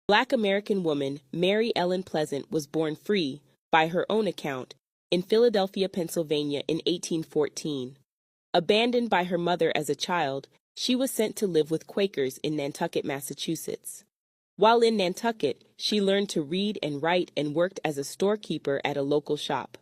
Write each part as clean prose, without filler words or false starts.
Black American woman Mary Ellen Pleasant was born free, by her own account, in Philadelphia, Pennsylvania in 1814. Abandoned by her mother as a child, she was sent to live with Quakers in Nantucket, Massachusetts. While in Nantucket, she learned to read and write and worked as a storekeeper at a local shop.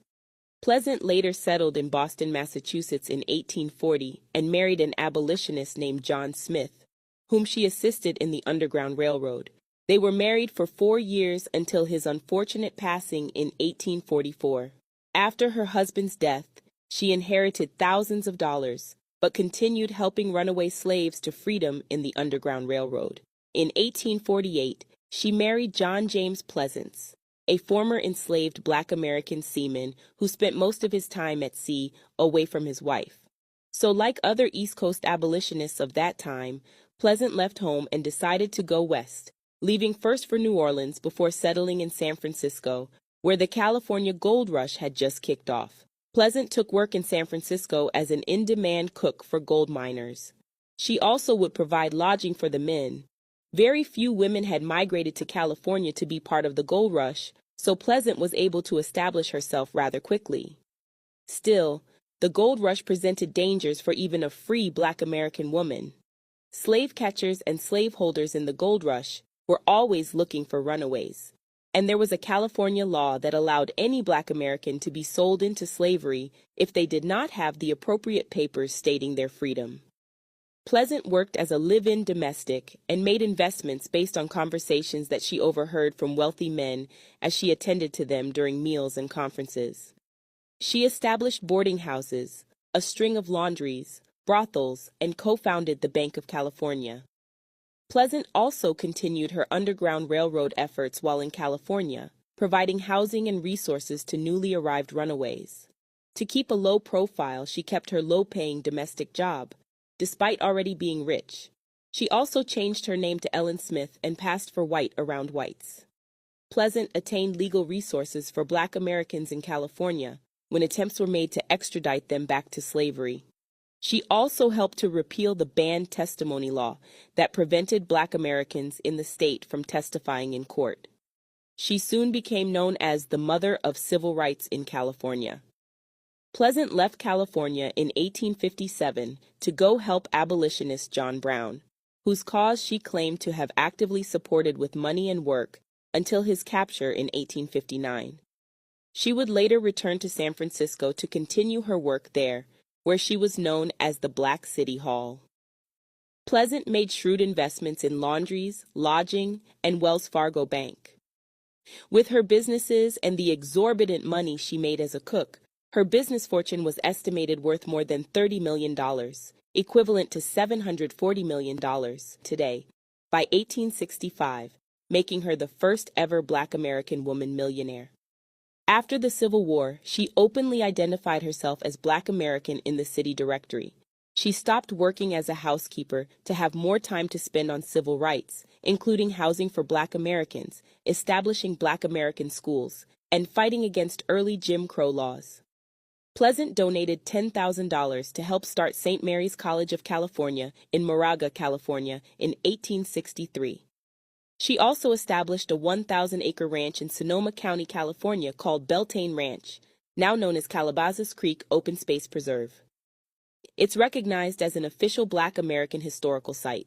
Pleasant later settled in Boston, Massachusetts in 1840 and married an abolitionist named John Smith, whom she assisted in the Underground Railroad. They were married for 4 years until his unfortunate passing in 1844. After her husband's death, she inherited thousands of dollars, but continued helping runaway slaves to freedom in the Underground Railroad. In 1848, she married John James Pleasants, a former enslaved Black American seaman who spent most of his time at sea away from his wife. So, like other East Coast abolitionists of that time, Pleasant left home and decided to go west, leaving first for New Orleans before settling in San Francisco, where the California gold rush had just kicked off. Pleasant took work in San Francisco as an in-demand cook for gold miners. She also would provide lodging for the men. Very few women had migrated to California to be part of the gold rush, so Pleasant was able to establish herself rather quickly. Still, the gold rush presented dangers for even a free Black American woman. Slave catchers and slaveholders in the gold rush were always looking for runaways, and there was a California law that allowed any Black American to be sold into slavery if they did not have the appropriate papers stating their freedom. Pleasant worked as a live-in domestic and made investments based on conversations that she overheard from wealthy men as she attended to them during meals and conferences. She established boarding houses, a string of laundries, brothels, and co-founded the Bank of California. Pleasant also continued her Underground Railroad efforts while in California, providing housing and resources to newly arrived runaways. To keep a low profile, she kept her low-paying domestic job, despite already being rich. She also changed her name to Ellen Smith and passed for white around whites. Pleasant attained legal resources for Black Americans in California when attempts were made to extradite them back to slavery. She also helped to repeal the banned testimony law that prevented Black Americans in the state from testifying in court. She soon became known as the mother of civil rights in California. Pleasant left California in 1857 to go help abolitionist John Brown, whose cause she claimed to have actively supported with money and work until his capture in 1859. She would later return to San Francisco to continue her work there, where she was known as the Black City Hall. Pleasant made shrewd investments in laundries, lodging, and Wells Fargo Bank. With her businesses and the exorbitant money she made as a cook, her business fortune was estimated worth more than $30 million, equivalent to $740 million today, by 1865, making her the first ever Black American woman millionaire. After the Civil War, she openly identified herself as Black American in the city directory. She stopped working as a housekeeper to have more time to spend on civil rights, including housing for Black Americans, establishing Black American schools, and fighting against early Jim Crow laws. Pleasant donated $10,000 to help start St. Mary's College of California in Moraga, California, in 1863. She also established a 1,000-acre ranch in Sonoma County, California called Beltane Ranch, now known as Calabasas Creek Open Space Preserve. It's recognized as an official Black American historical site.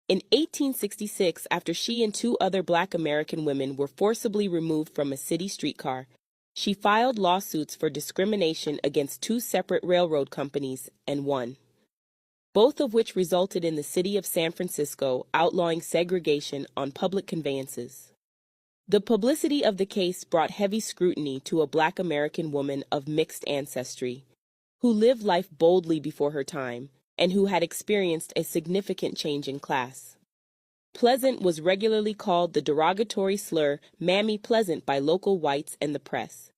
In 1866, after she and 2 other Black American women were forcibly removed from a city streetcar, she filed lawsuits for discrimination against 2 separate railroad companies and won, both of which resulted in the city of San Francisco outlawing segregation on public conveyances. The publicity of the case brought heavy scrutiny to a Black American woman of mixed ancestry, who lived life boldly before her time and who had experienced a significant change in class. Pleasant was regularly called the derogatory slur Mammy Pleasant by local whites and the press.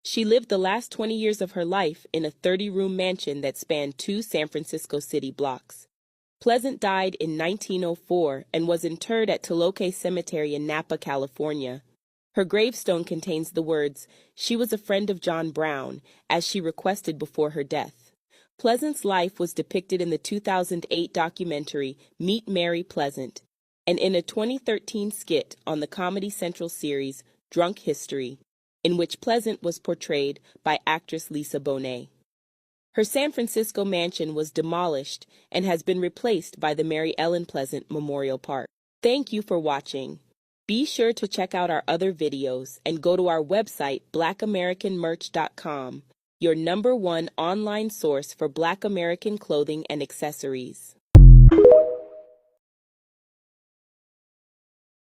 She lived the last 20 years of her life in a 30-room mansion that spanned 2 San Francisco city blocks. Pleasant died in 1904 and was interred at Toloque Cemetery in Napa, California. Her gravestone contains the words, "She was a friend of John Brown," as she requested before her death. Pleasant's life was depicted in the 2008 documentary Meet Mary Pleasant. and in a 2013 skit on the Comedy Central series Drunk History, in which Pleasant was portrayed by actress Lisa Bonet. Her San Francisco mansion was demolished and has been replaced by the Mary Ellen Pleasant Memorial Park. Thank you for watching. Be sure to check out our other videos and go to our website BlackAmericanMerch.com, your #1 online source for Black American clothing and accessories.